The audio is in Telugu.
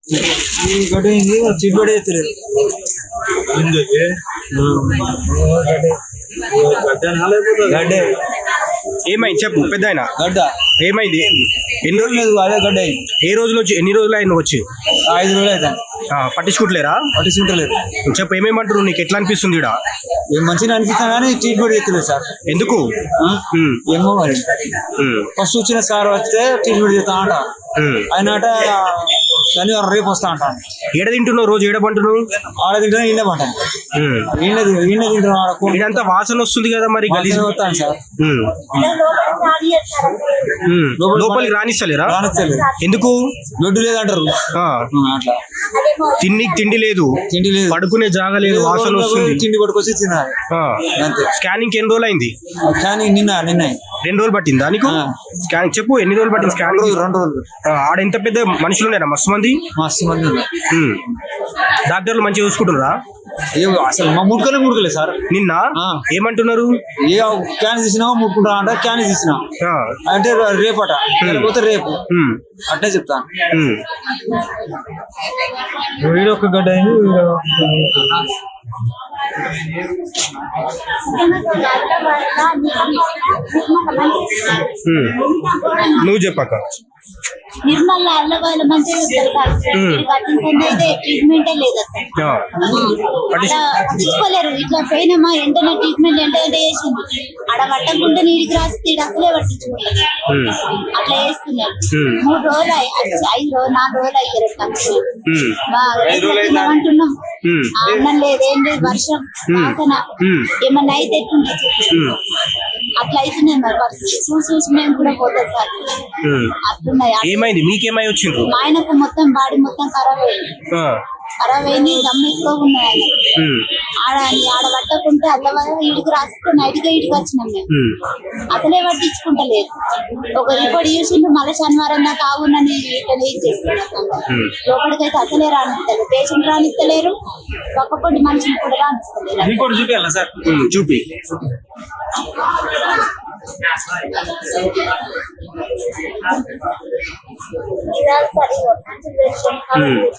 ఈ గడ్డ చిట్టుబడి ఎత్తలేదు గడ్డే ఏమైంది చెప్పు పెద్ద ఆయన గడ్డ ఏమైంది ఎన్ని రోజులు లేదు అదే గడ్డ ఏ రోజులు వచ్చి ఎన్ని రోజులు ఆయన వచ్చి 5 రోజులు అవుతాను పట్టించుకుంటలేరా పట్టించుకుంటలేదు చెప్పు ఏమేమంటారు నీకు ఎట్లా అనిపిస్తుంది ఈడ మంచిగా అనిపిస్తాను కానీ ట్రీట్మెంట్ ఎత్తలేదు సార్ ఎందుకు ఏమో మరి ఫస్ట్ వచ్చిన సార్ వస్తే ట్రీట్మెంట్ చేస్తా అంట ఆయన అట శనివారం రేపు వస్తా అంట ఏడ తింటున్నావు రోజు ఏడ పంటున్నావు ఆడ తింటున్నా ఈయన పంటాను ఈయన తింటున్నా ఇదంతా వాసన వస్తుంది కదా మరి గలీజ్ వస్తాను సార్ లోపలికి రానిస్తలేరా రానిస్తలేదు ఎందుకు దొడ్డు లేదంటారు అట్లా తిండి లేదు తిండి లేదు పడుకునే జాగా లేదు వాసన వస్తుంది తిండి పట్టుకొచ్చి తినాలి అంతే స్కానింగ్ ఎన్ని రోజులు అయింది కానీ నిన్న 2 రోజులు పట్టిందా నీకు స్కానింగ్ చెప్పు ఎన్ని రోజులు పట్టింది స్కానింగ్ 2 రోజులు ఆడ ఎంత పెద్ద మనుషులు ఉన్నారా మస్తు మంది డాక్టర్లు మంచిగా చూసుకుంటున్నారా అసలు మా ముట్టుకోలేదు సార్ నిన్న ఏమంటున్నారు ఏ క్యాన్ తీసినా ముట్టుకుంటా అంటే క్యాన్ తీసినా అంటే రేపట లేకపోతే రేపు అట్టే చెప్తాను వీడు ఒక గడ్డ నువ్వు చెప్పాక నిర్మల్ అల్లవాళ్ళు మంచిగా చెప్తారు సార్ అయితే ట్రీట్మెంటే లేదు అసలు పట్టించుకోలేరు ఇట్లా పోయినమ్మా వెంటనే ట్రీట్మెంట్ వెంటనే చేసింది ఆడ పట్టకుండా నీడికి రాస్తే అసలే పట్టించుకోలేదు అట్లా వేస్తున్నారు 3 రోజులు 5 రోజులు 4 రోజులు అయ్యారు అంటున్నాం అన్నం లేదు ఏం లేదు వర్షం వాసన ఏమన్నా అయితే ఎట్లుంటుంది అట్లా అవుతున్నాయి మరి పరిస్థితి చూసి మేము కూడా పోతాం సార్ అట్లున్నాయి ఏమైంది మీకేమై వచ్చిండ్రు మా ఆయనకు మొత్తం బాడీ మొత్తం ఖరాబ్ అయింది దమ్ము ఎక్కువ ఉన్నాయి ఆడ పట్టకుంటే అల్లవారు ఇడికి రాసుకుంటే నైట్గా ఇడికి వచ్చినాం మేము అసలే పట్టించుకుంటలేదు ఒక రిపోర్ట్ చూసిండు మళ్ళీ శనివారం దాకా ఆగునని చేస్తున్నారు లోపలికైతే అసలే రానిస్తలేదు పేషెంట్ రానిస్తలేరు పక్కపొంటి మనిషిని కూడా రానిస్తలేరు చూపి ఇదాలు సరిగా